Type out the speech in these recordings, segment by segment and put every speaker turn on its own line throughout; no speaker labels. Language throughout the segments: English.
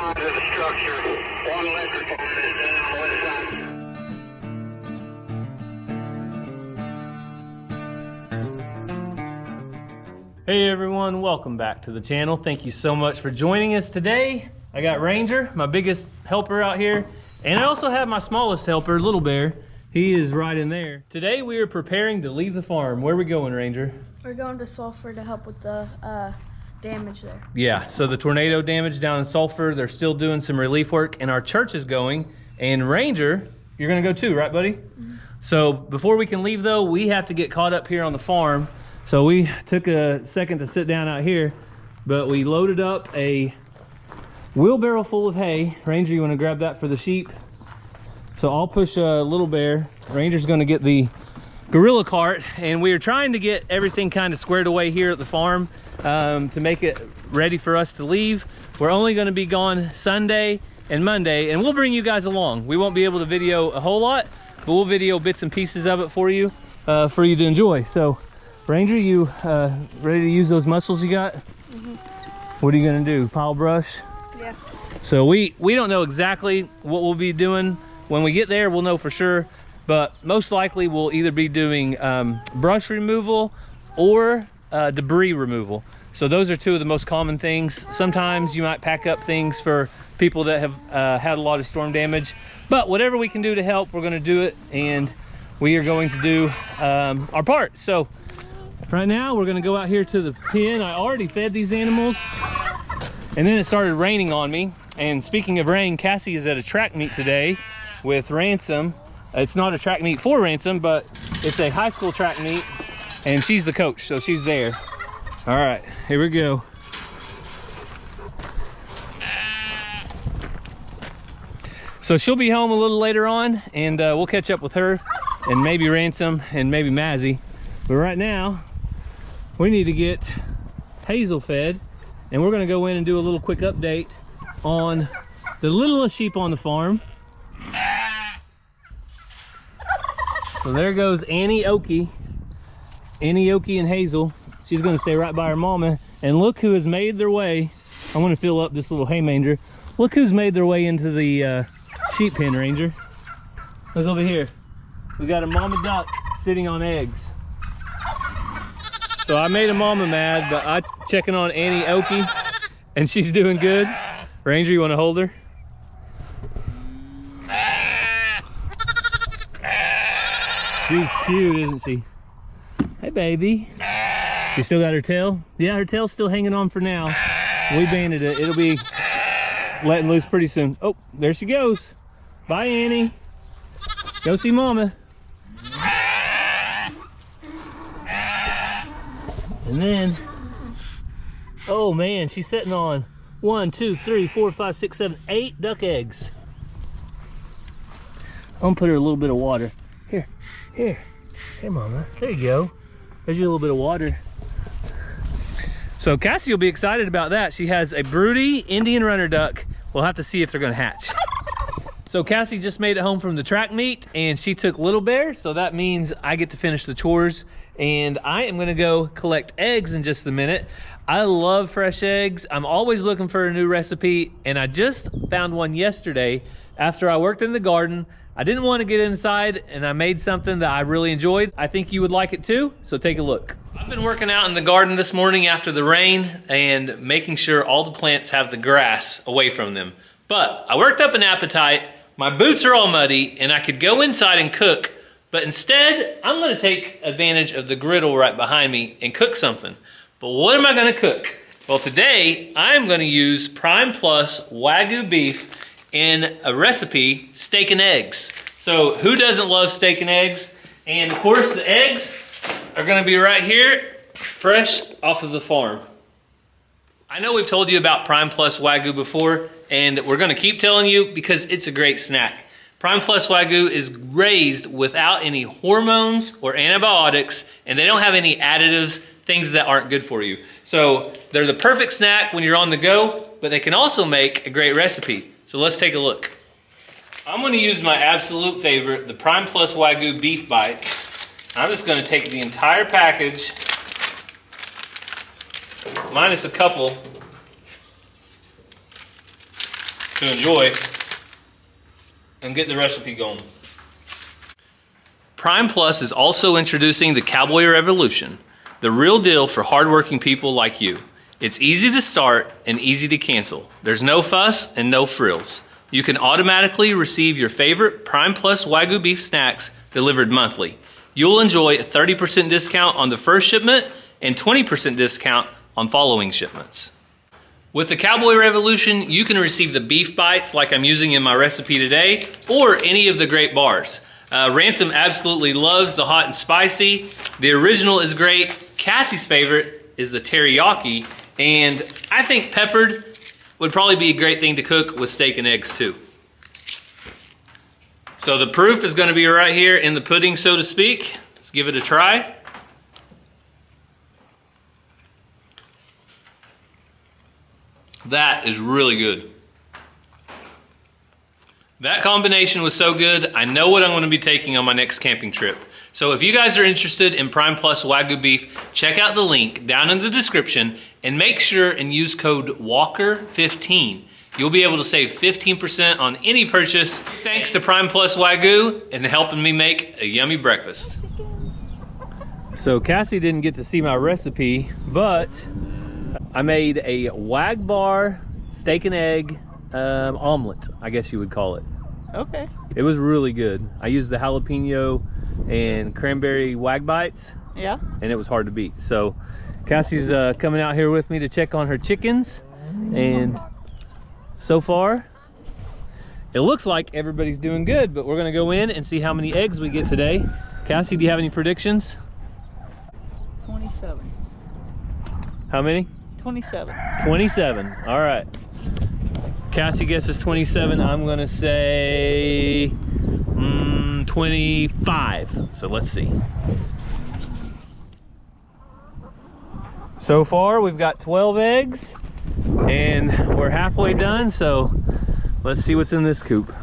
sides of the structure. One electrical is down on the west side.
Hey everyone, welcome back to the channel. Thank you so much for joining us today. I got Ranger, my biggest helper out here, and I also have my smallest helper, Little Bear. He is right in there. Today we are preparing to leave the farm. Where are we going, Ranger?
We're going to Sulphur to help with the damage there.
Yeah, so the tornado damage down in Sulphur, they're still doing some relief work, and our church is going. And Ranger, you're gonna go too, right buddy? Mm-hmm. So before we can leave though, we have to get caught up here on the farm. So we took a second to sit down out here, but we loaded up a wheelbarrow full of hay. Ranger, you wanna grab that for the sheep? So I'll push Little Bear. Ranger's gonna get the gorilla cart, and we are trying to get everything kind of squared away here at the farm to make it ready for us to leave. We're only gonna be gone Sunday and Monday, and we'll bring you guys along. We won't be able to video a whole lot, but we'll video bits and pieces of it for you to enjoy. So Ranger, you ready to use those muscles you got? Mm-hmm. What are you gonna do, pile brush?
Yeah.
So we don't know exactly what we'll be doing. When we get there, we'll know for sure, but most likely we'll either be doing brush removal or debris removal. So those are two of the most common things. Sometimes you might pack up things for people that have had a lot of storm damage, but whatever we can do to help, we're gonna do it, and we are going to do our part. So right now we're gonna go out here to the pen. I already fed these animals, and then it started raining on me. And speaking of rain, Cassie is at a track meet today with Ransom. It's not a track meet for Ransom, but it's a high school track meet, and she's the coach, so she's there. All right, here we go. So she'll be home a little later on, and we'll catch up with her and maybe Ransom and maybe Mazzy. But right now, we need to get Hazel fed, and we're gonna go in and do a little quick update on the littlest sheep on the farm. So there goes Annie Okie and Hazel. She's gonna stay right by her mama. And look who has made their way. I'm gonna fill up this little hay manger. Look who's made their way into the sheep pen, Ranger. Look over here. We got a mama duck sitting on eggs. So I made a mama mad, but I'm checking on Annie Okie, and she's doing good. Ranger, you wanna hold her? She's cute, isn't she? Hey, baby. She still got her tail? Yeah, her tail's still hanging on for now. We banded it. It'll be letting loose pretty soon. Oh, there she goes. Bye, Annie. Go see mama. And then, oh man, she's sitting on 1, 2, 3, 4, 5, 6, 7, 8 duck eggs. I'm gonna put her a little bit of water. Here, mama. There you go. There's your little bit of water. So Cassie will be excited about that. She has a broody Indian runner duck. We'll have to see if they're gonna hatch. So Cassie just made it home from the track meet, and she took Little Bear, so that means I get to finish the chores, and I am gonna go collect eggs in just a minute. I love fresh eggs. I'm always looking for a new recipe, and I just found one yesterday after I worked in the garden. I didn't want to get inside, and I made something that I really enjoyed. I think you would like it too, so take a look. I've been working out in the garden this morning after the rain and making sure all the plants have the grass away from them. But I worked up an appetite, my boots are all muddy, and I could go inside and cook, but instead, I'm gonna take advantage of the griddle right behind me and cook something. But what am I gonna cook? Well, today, I'm gonna use Prime Plus Wagyu beef in a recipe, steak and eggs. So who doesn't love steak and eggs? And of course the eggs are gonna be right here, fresh off of the farm. I know we've told you about Prime Plus Wagyu before, and we're gonna keep telling you because it's a great snack. Prime Plus Wagyu is raised without any hormones or antibiotics, and they don't have any additives, things that aren't good for you. So they're the perfect snack when you're on the go, but they can also make a great recipe. So let's take a look. I'm gonna use my absolute favorite, the Prime Plus Wagyu beef bites. I'm just gonna take the entire package, minus a couple, to enjoy and get the recipe going. Prime Plus is also introducing the Cowboy Revolution, the real deal for hardworking people like you. It's easy to start and easy to cancel. There's no fuss and no frills. You can automatically receive your favorite Prime Plus Wagyu beef snacks delivered monthly. You'll enjoy a 30% discount on the first shipment and 20% discount on following shipments. With the Cowboy Revolution, you can receive the beef bites like I'm using in my recipe today, or any of the great bars. Ransom absolutely loves the hot and spicy. The original is great. Cassie's favorite is the teriyaki, and I think peppered would probably be a great thing to cook with steak and eggs too. So the proof is going to be right here in the pudding, so to speak. Let's give it a try. That is really good. That combination was so good, I know what I'm going to be taking on my next camping trip. So if you guys are interested in Prime Plus Wagyu beef, check out the link down in the description and make sure and use code WALKER15. You'll be able to save 15% on any purchase thanks to Prime Plus Wagyu and helping me make a yummy breakfast. So Cassie didn't get to see my recipe, but I made a Wagbar steak and egg omelet, I guess you would call it.
Okay.
It was really good. I used the jalapeno and cranberry wag bites.
Yeah.
And it was hard to beat. So Cassie's coming out here with me to check on her chickens, and so far it looks like everybody's doing good, but we're gonna go in and see how many eggs we get today. Cassie, do you have any predictions?
27.
How many?
27.
27. All right. Cassie guesses 27. I'm gonna say 25. So let's see. So far we've got 12 eggs and we're halfway done, so let's see what's in this coop.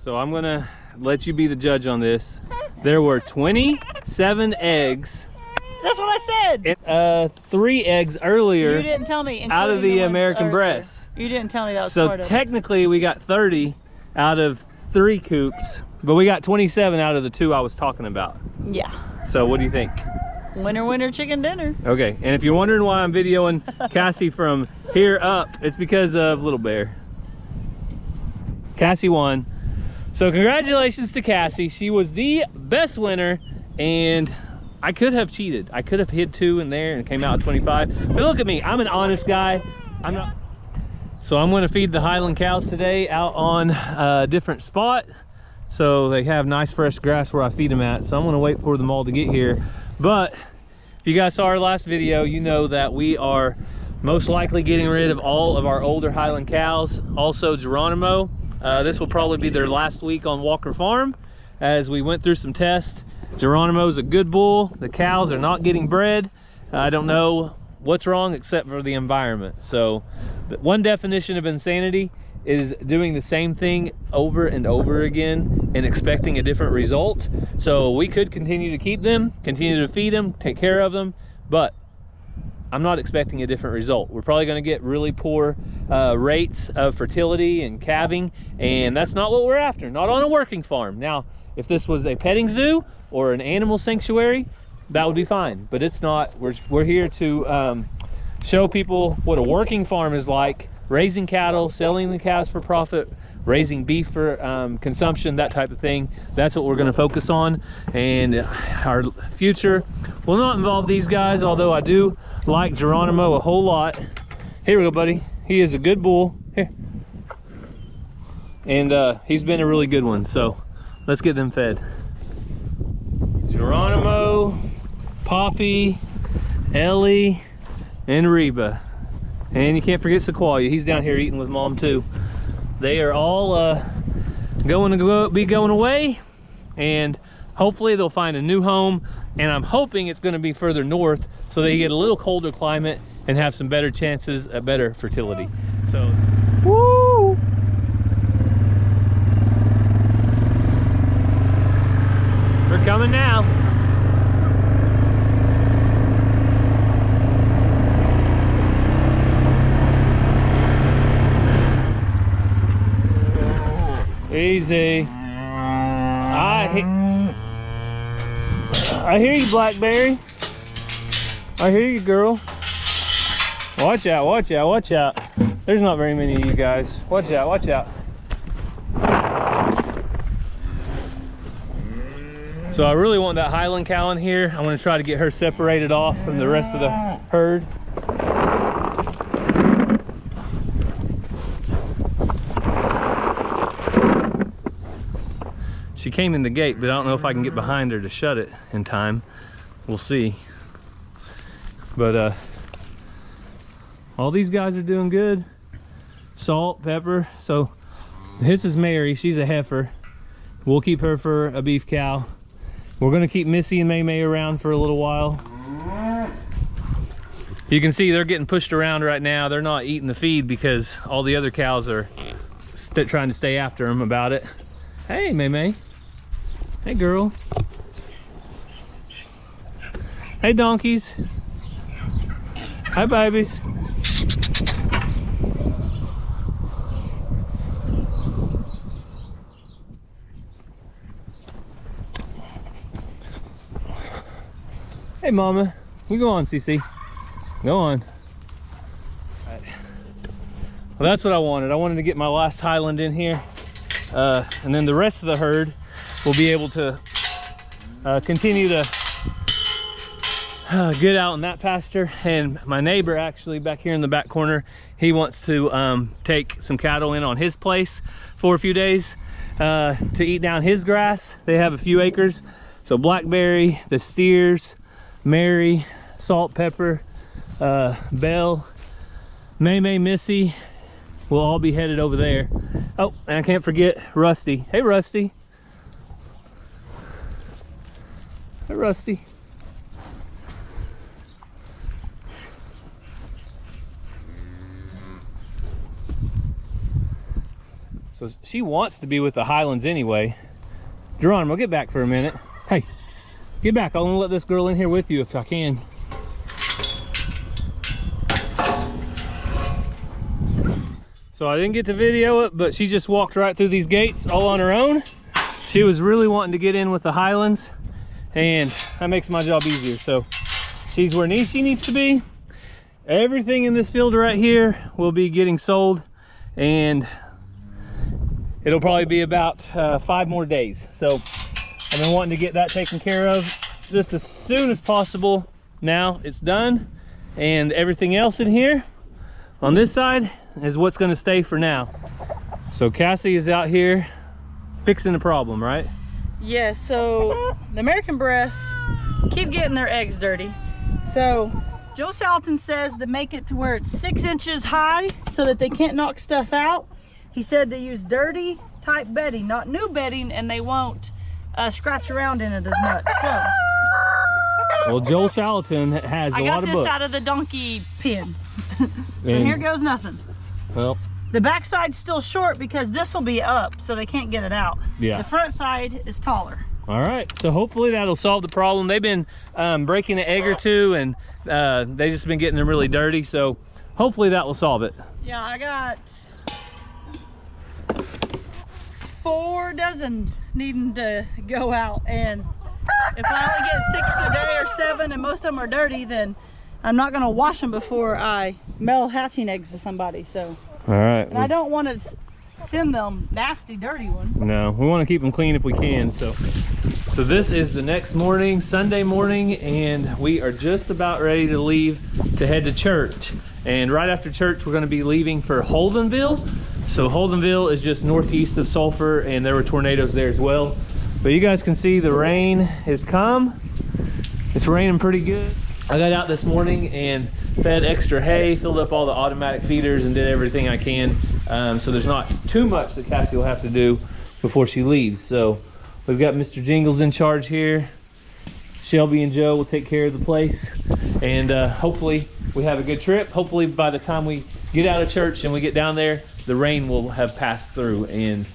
So I'm gonna let you be the judge on this. There were 27 eggs.
That's what I said.
And, 3 eggs earlier.
You didn't tell me.
Out of the
ones
American
earlier.
breast.
You didn't tell me that was
So
part of it.
technically we got 30 out of 3 coops, but we got 27 out of the 2 I was talking about.
Yeah.
So what do you think?
Winner, winner, chicken dinner.
Okay, and if you're wondering why I'm videoing Cassie from here up, it's because of Little Bear. Cassie won. So congratulations to Cassie. She was the best winner, and I could have cheated. I could have hid 2 in there and came out at 25. But look at me, I'm an honest guy. I'm not. So I'm gonna feed the Highland cows today out on a different spot, so they have nice fresh grass where I feed them at. So I'm gonna wait for them all to get here. But if you guys saw our last video, you know that we are most likely getting rid of all of our older Highland cows. Also Geronimo, this will probably be their last week on Walker Farm. As we went through some tests, Geronimo's a good bull. The cows are not getting bred. I don't know what's wrong except for the environment. So one definition of insanity is doing the same thing over and over again and expecting a different result. So we could continue to keep them, continue to feed them, take care of them, but I'm not expecting a different result. We're probably going to get really poor rates of fertility and calving, and that's not what we're after, not on a working farm. Now, if this was a petting zoo or an animal sanctuary, that would be fine, but it's not. We're here to show people what a working farm is like, raising cattle, selling the calves for profit, raising beef for consumption, that type of thing. That's what we're going to focus on, and our future will not involve these guys, although I do like Geronimo a whole lot. Here we go, buddy. He is a good bull. Here. And he's been a really good one, so let's get them fed. Geronimo, Poppy, Ellie, and Reba. And you can't forget Sequoia. He's down here eating with Mom too. They are all be going away, and hopefully they'll find a new home, and I'm hoping it's going to be further north so they get a little colder climate and have some better chances at better fertility. So, woo! We're coming now. Easy. I hear you, Blackberry. I hear you, girl. Watch out, watch out, watch out. There's not very many of you guys. Watch out, watch out. So I really want that Highland cow in here. I'm gonna try to get her separated off from the rest of the herd. She came in the gate, but I don't know if I can get behind her to shut it in time. We'll see. But all these guys are doing good. Salt, pepper. So this is Mary, she's a heifer. We'll keep her for a beef cow. We're gonna keep Missy and May May around for a little while. You can see they're getting pushed around right now. They're not eating the feed because all the other cows are trying to stay after them about it. Hey, May May. Hey, girl. Hey, donkeys. Hi, babies. Hey, mama. You go on, Cece. Go on. All right. Well, that's what I wanted. I wanted to get my last Highland in here. And then the rest of the herd will be able to continue to get out in that pasture. And my neighbor actually back here in the back corner, he wants to take some cattle in on his place for a few days to eat down his grass. They have a few acres. So Blackberry, the steers, Mary, Salt, Pepper, Belle, May May, Missy will all be headed over there. Oh, and I can't forget Rusty. Hey, Rusty. Hey, Rusty. So she wants to be with the Highlands anyway. Geronimo, get back for a minute. Hey, get back. I want to let this girl in here with you if I can. So I didn't get to video it, but she just walked right through these gates all on her own. She was really wanting to get in with the Highlands, and that makes my job easier. So she's where she needs to be. Everything in this field right here will be getting sold, and it'll probably be about 5 more days. So I've been wanting to get that taken care of just as soon as possible. Now it's done, and everything else in here on this side is what's going to stay for now. So Cassie is out here fixing the problem, right?
Yeah, so the American breasts keep getting their eggs dirty. So Joe Salatin says to make it to where it's 6 inches high so that they can't knock stuff out. He said to use dirty type bedding, not new bedding, and they won't scratch around in it as much. So
well, Joel Salatin has a lot of books.
I got this out of the donkey pen. So here goes nothing.
Well,
the back side's still short because this will be up, so they can't get it out.
Yeah.
The front side is taller.
All right, so hopefully that'll solve the problem. They've been breaking an egg or two, and they've just been getting them really dirty. So hopefully that will solve it.
Yeah, I got 4 dozen needing to go out, and if I only get 6 a day or 7, and most of them are dirty, then I'm not gonna wash them before I mail hatching eggs to somebody. So,
all right.
And I don't want to send them nasty, dirty ones.
No, we want to keep them clean if we can. So this is the next morning, Sunday morning, and we are just about ready to leave to head to church. And right after church, we're going to be leaving for Holdenville. So Holdenville is just northeast of Sulphur, and there were tornadoes there as well. But you guys can see the rain has come. It's raining pretty good. I got out this morning and fed extra hay, filled up all the automatic feeders, and did everything I can. So there's not too much that Cassie will have to do before she leaves. So we've got Mr. Jingles in charge here. Shelby and Joe will take care of the place. And hopefully we have a good trip. Hopefully by the time we get out of church and we get down there, the rain will have passed through and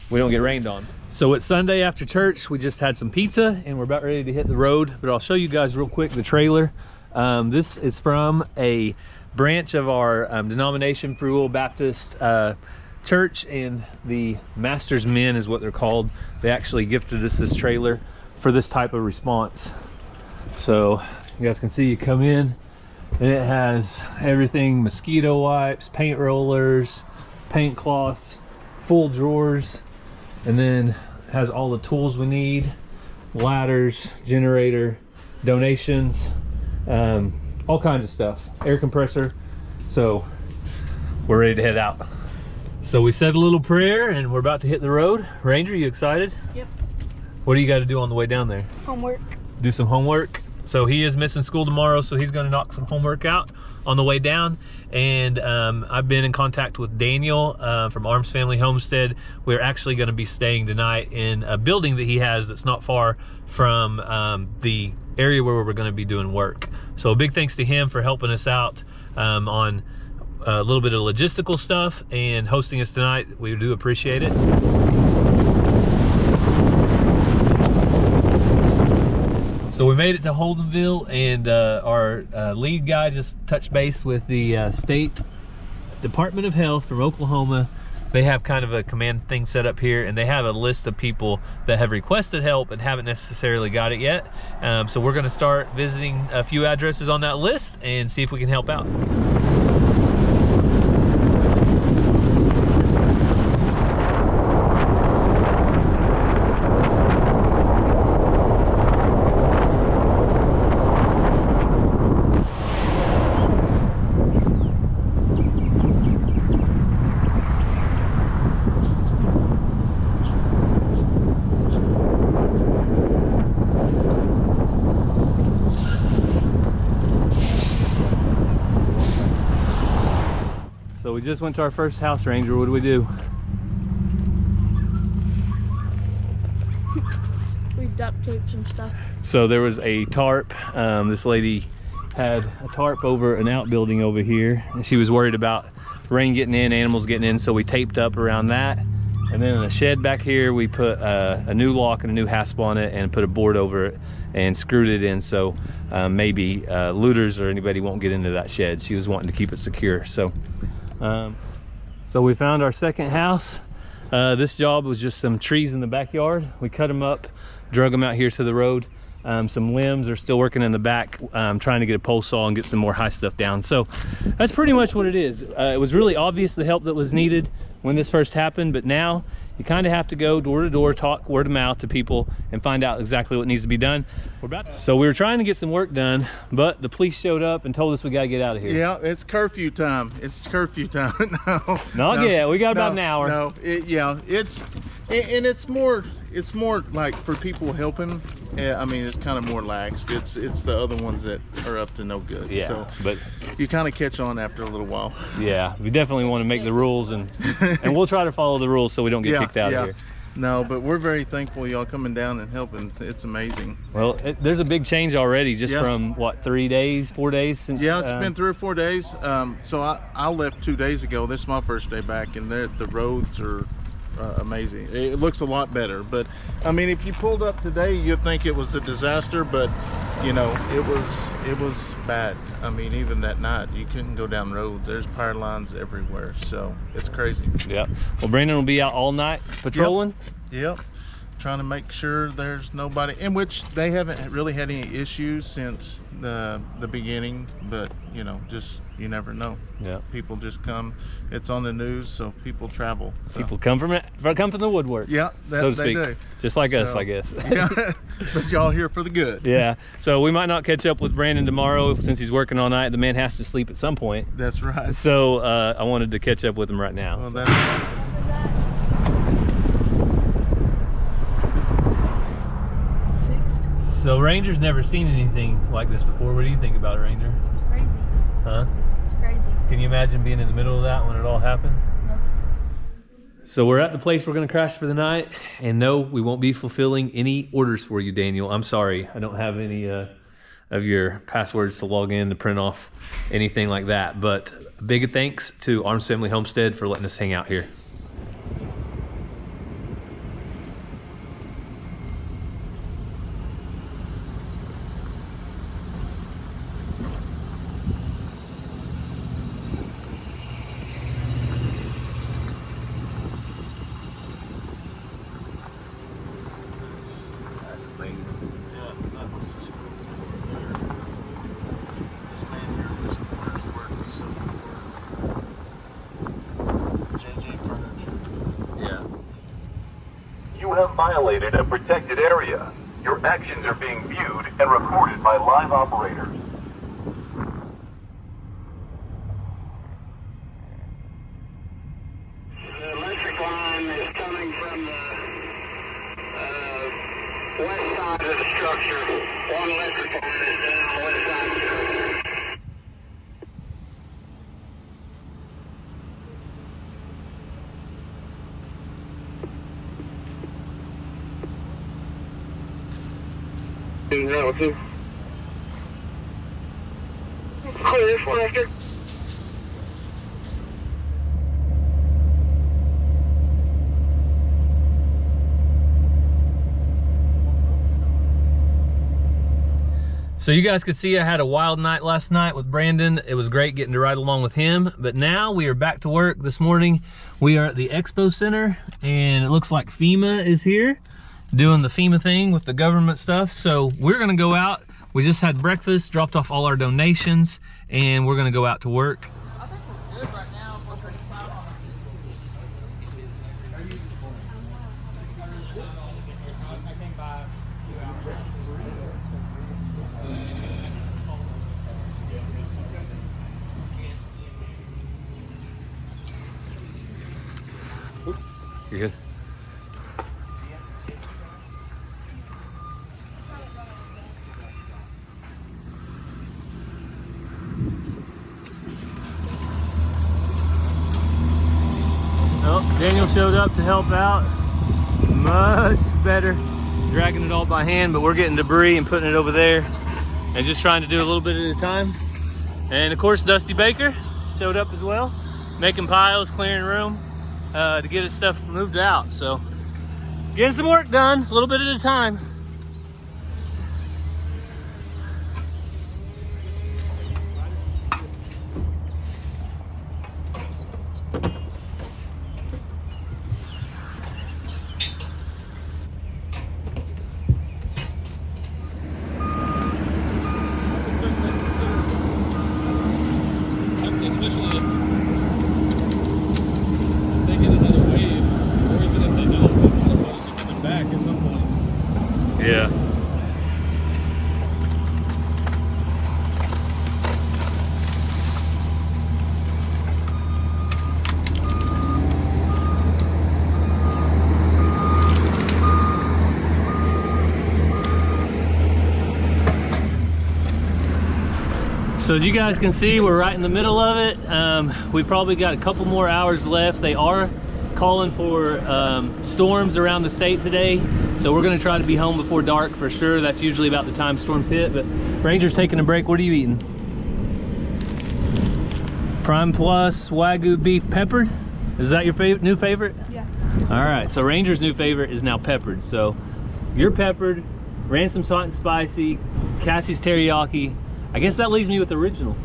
we don't get rained on. So it's Sunday after church. We just had some pizza and we're about ready to hit the road. But I'll show you guys real quick the trailer. This is from a branch of our denomination, Free Will Baptist church and the Master's Men is what they're called. They actually gifted us this trailer for this type of response. So you guys can see, you come in and it has everything: mosquito wipes, paint rollers, paint cloths, full drawers, and then has all the tools we need: ladders, generator, donations, all kinds of stuff, air compressor. So we're ready to head out. So we said a little prayer and we're about to hit the road. Ranger, you excited?
Yep.
What do you got to do on the way down there?
Homework.
Do some homework. So he is missing school tomorrow, so he's going to knock some homework out on the way down. And I've been in contact with Daniel from Arms Family Homestead. We're actually going to be staying tonight in a building that he has that's not far from the area where we're going to be doing work. So a big thanks to him for helping us out on a little bit of logistical stuff and hosting us tonight. We do appreciate it. So we made it to Holdenville, and our lead guy just touched base with the State Department of Health from Oklahoma. They have kind of a command thing set up here, and they have a list of people that have requested help and haven't necessarily got it yet. So we're going to start visiting a few addresses on that list and see if we can help out. So we just went to our first house, Ranger. What do we do?
We duct taped some stuff.
So there was a tarp. This lady had a tarp over an outbuilding over here, and she was worried about rain getting in, animals getting in, so we taped up around that. And then in a shed back here, we put a new lock and a new hasp on it and put a board over it and screwed it in, so maybe looters or anybody won't get into that shed. She was wanting to keep it secure. So we found our second house. This job was just some trees in the backyard. We cut them up, drug them out here to the road. Some limbs are still working in the back, trying to get a pole saw and get some more high stuff down. So that's pretty much what it is. It was really obvious the help that was needed when this first happened, but now you kind of have to go door to door, talk word of mouth to people and find out exactly what needs to be done. So we were trying to get some work done, but the police showed up and told us we got to get out of here.
Yeah, it's curfew time. It's curfew time.
Not yet. We got about an hour.
No, it's more like for people helping. I mean, it's kind of more laxed. It's the other ones that are up to no good.
Yeah,
so
but
you kind of catch on after a little while.
Yeah, we definitely want to make the rules, and we'll try to follow the rules so we don't get kicked out of here.
No, but we're very thankful y'all coming down and helping. It's amazing.
Well, there's a big change already just from what, 3 days, 4 days since?
Yeah, it's been 3 or 4 days. So I left 2 days ago. This is my first day back, and the roads are amazing. It looks a lot better, but I mean, if you pulled up today, you'd think it was a disaster, but you know, it was bad. I mean, even that night you couldn't go down roads. There's power lines everywhere, so it's crazy.
Yeah. Well, Brandon will be out all night patrolling.
Yep. Trying to make sure there's nobody, in which they haven't really had any issues since the beginning, but you know, just you never know.
Yeah,
people just come. It's on the news, so people travel. So.
People come from the woodwork.
Yeah,
so to speak.
Do.
Just like us, I guess.
Yeah, but y'all here for the good.
Yeah. So we might not catch up with Brandon tomorrow since he's working all night. The man has to sleep at some point.
That's right.
So I wanted to catch up with him right now.
Well,
so.
that's awesome.
So Ranger's never seen anything like this before. What do you think about it, Ranger?
It's crazy.
Huh?
It's crazy.
Can you imagine being in the middle of that when it all happened?
No.
So we're at the place we're gonna crash for the night, and no, we won't be fulfilling any orders for you, Daniel. I'm sorry, I don't have any of your passwords to log in to print off anything like that, but big thanks to Arms Family Homestead for letting us hang out here.
have violated a protected area. Your actions are being viewed and recorded by live operators.
The electric line is coming from the west side of the structure. One electric line is down on the west side of the structure. Relative. Clear for after.
So you guys could see I had a wild night last night with Brandon. It was great getting to ride along with him, but now we are back to work this morning. We are at the Expo Center and it looks like FEMA is here doing the FEMA thing with the government stuff. So we're gonna go out. We just had breakfast, dropped off all our donations, and we're gonna go out to work.
I think we're good right now.
You're good. Oh, Daniel showed up to help out. Much better. Dragging it all by hand, but we're getting debris and putting it over there and just trying to do a little bit at a time. And of course, Dusty Baker showed up as well, making piles, clearing room to get his stuff moved out. So getting some work done, a little bit at a time. Especially if they get another wave, or even if they know people are supposed to coming back at some point. Yeah. So as you guys can see, we're right in the middle of it. We probably got a couple more hours left. They are calling for storms around the state today. So we're gonna try to be home before dark for sure. That's usually about the time storms hit, but Ranger's taking a break. What are you eating? Prime Plus Wagyu beef peppered? Is that your new favorite?
Yeah.
All right, so Ranger's new favorite is now peppered. So you're peppered, Ransom's hot and spicy, Cassie's teriyaki. I guess that leaves me with the original.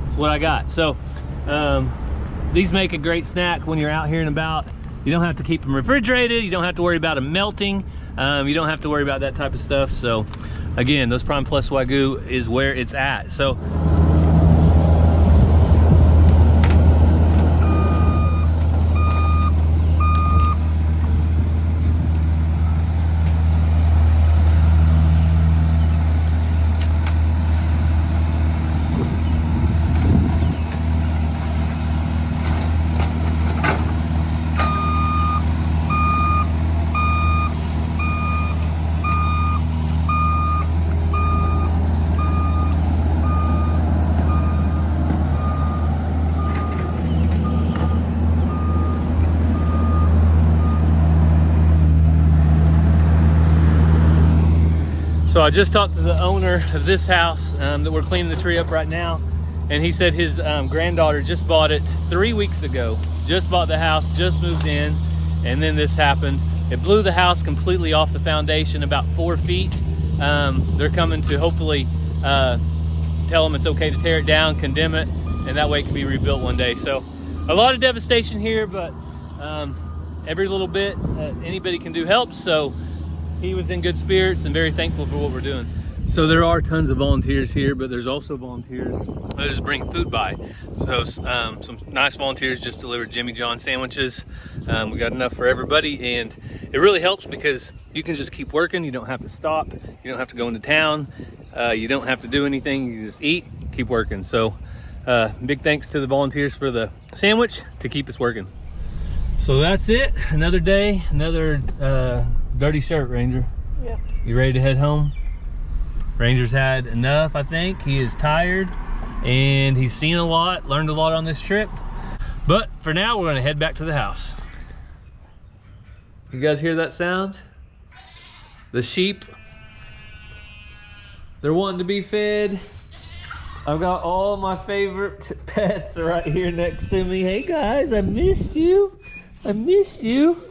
That's what I got. So these make a great snack when you're out here and about. You don't have to keep them refrigerated. You don't have to worry about them melting. You don't have to worry about that type of stuff. So again, those Prime Plus Wagyu is where it's at. So So I just talked to the owner of this house that we're cleaning the tree up right now, and he said his granddaughter just bought it 3 weeks ago. Just bought the house, just moved in, and then this happened. It blew the house completely off the foundation about 4 feet. They're coming to hopefully tell them it's okay to tear it down, condemn it, and that way it can be rebuilt one day. So a lot of devastation here, but every little bit anybody can do helps. So he was in good spirits and very thankful for what we're doing. So there are tons of volunteers here, but there's also volunteers that just bring food by. So some nice volunteers just delivered Jimmy John sandwiches. We got enough for everybody, and it really helps because you can just keep working. You don't have to stop. You don't have to go into town. You don't have to do anything. You just eat, keep working. So big thanks to the volunteers for the sandwich to keep us working. So that's it. Another day, another dirty shirt, Ranger.
Yep.
You ready to head home? Ranger's had enough, I think. He is tired and he's seen a lot, learned a lot on this trip. But for now, we're gonna head back to the house. You guys hear that sound? The sheep, they're wanting to be fed. I've got all my favorite pets right here next to me. Hey guys, I missed you. I missed you.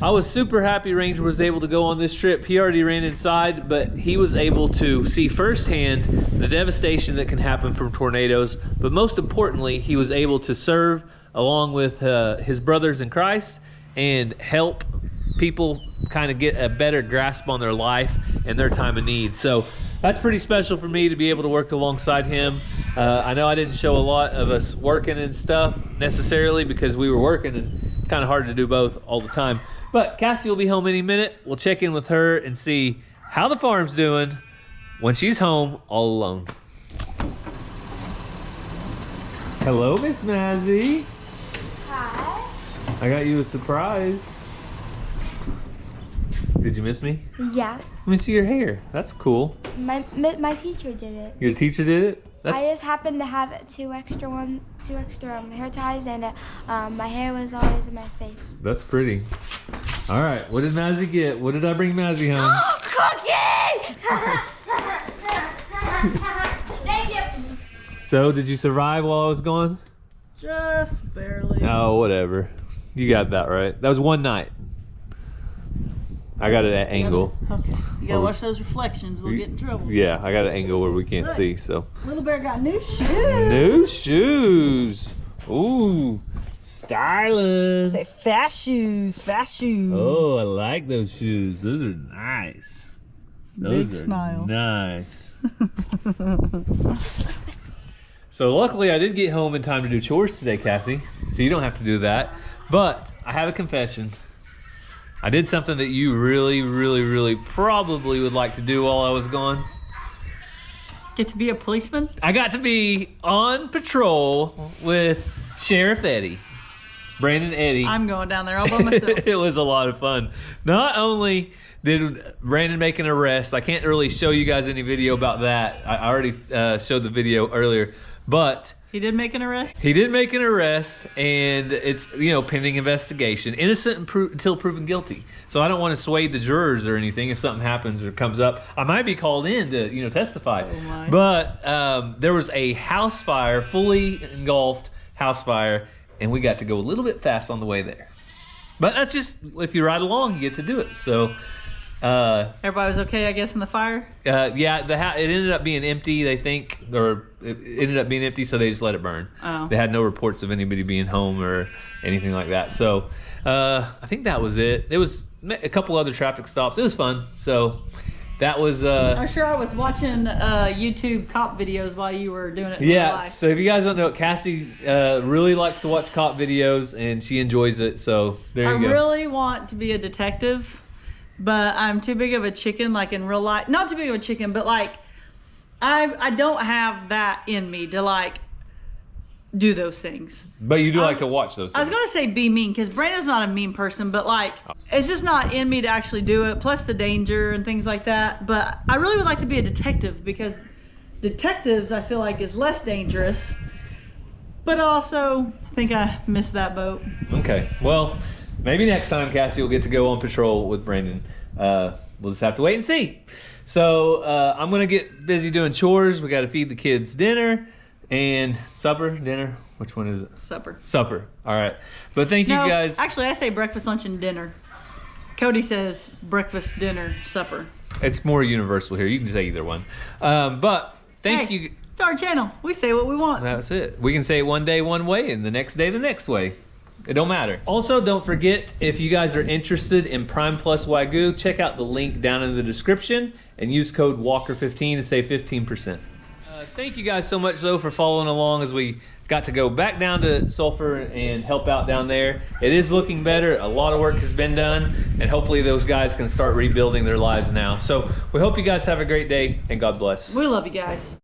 I was super happy Ranger was able to go on this trip. He already ran inside, but he was able to see firsthand the devastation that can happen from tornadoes. But most importantly, he was able to serve along with his brothers in Christ and help people kind of get a better grasp on their life and their time of need. So that's pretty special for me to be able to work alongside him. I know I didn't show a lot of us working and stuff necessarily because we were working, and it's kind of hard to do both all the time. But Cassie will be home any minute. We'll check in with her and see how the farm's doing when she's home all alone. Hello, Miss Mazzy.
Hi.
I got you a surprise. Did you miss me?
Yeah.
Let me see your hair. That's cool.
My teacher did it.
Your teacher did it?
I just happened to have two extra hair ties, and my hair was always in my face.
That's pretty. All right, what did Mazzy get? What did I bring Mazzy home?
Oh, cookie! Thank you.
So, did you survive while I was gone?
Just barely.
Oh, whatever. You got that right. That was one night. I got it at angle.
Okay. You gotta watch those reflections. We'll get in trouble.
Yeah, I got an angle where we can't see, so.
Little Bear got new shoes.
New shoes. Ooh, styling.
Say fast shoes, fast shoes.
Oh, I like those shoes. Those are nice. Those
Big
are
smile.
Nice. So luckily I did get home in time to do chores today, Cassie. So you don't have to do that. But I have a confession. I did something that you really probably would like to do while I was gone.
Get to be a policeman?
I got to be on patrol with Sheriff Eddie. Brandon Eddie.
I'm going down there all by myself.
It was a lot of fun. Not only did Brandon make an arrest, I can't really show you guys any video about that. I already showed the video earlier, but
He did make an arrest?
he did make an arrest, and it's, pending investigation. Innocent until proven guilty. So I don't want to sway the jurors or anything if something happens or comes up. I might be called in to, testify.
Oh my.
But there was a house fire, fully engulfed house fire, and we got to go a little bit fast on the way there. But that's just, if you ride along, you get to do it. So
Everybody was okay, I guess, in the fire?
yeah, it ended up being empty, they think, or it ended up being empty, so they just let it burn.
Oh.
They had no reports of anybody being home or anything like that. So I think that was it. There was a couple other traffic stops. It was fun. So that was...
I'm sure I was watching YouTube cop videos while you were doing it in real
yeah,
life.
so if you guys don't know, Cassie really likes to watch cop videos, and she enjoys it. So there you go.
I really want to be a detective. But I'm too big of a chicken, like in real life. Not too big of a chicken, but like I don't have that in me to like do those things.
But you do like to watch those things.
I was gonna say be mean, because Brandon's not a mean person, but like it's just not in me to actually do it. Plus the danger and things like that. But I really would like to be a detective, because detectives I feel like is less dangerous. But also I think I missed that boat.
Okay, well, maybe next time Cassie will get to go on patrol with Brandon. We'll just have to wait and see. So I'm gonna get busy doing chores. We got to feed the kids dinner and dinner. Which one is it? Supper. All right. But thank you guys.
Actually, I say breakfast, lunch, and dinner. Cody says breakfast, dinner, supper.
It's more universal here. You can say either one. But thank you.
It's our channel. We say what we want.
That's it. We can say it one day one way and the next day the next way. It don't matter. Also, don't forget, if you guys are interested in Prime Plus Wagyu, check out the link down in the description and use code WALKER15 to save 15%. Thank you guys so much, though, for following along as we got to go back down to Sulphur and help out down there. It is looking better. A lot of work has been done, and hopefully those guys can start rebuilding their lives now. So we hope you guys have a great day, and God bless.
We love you guys.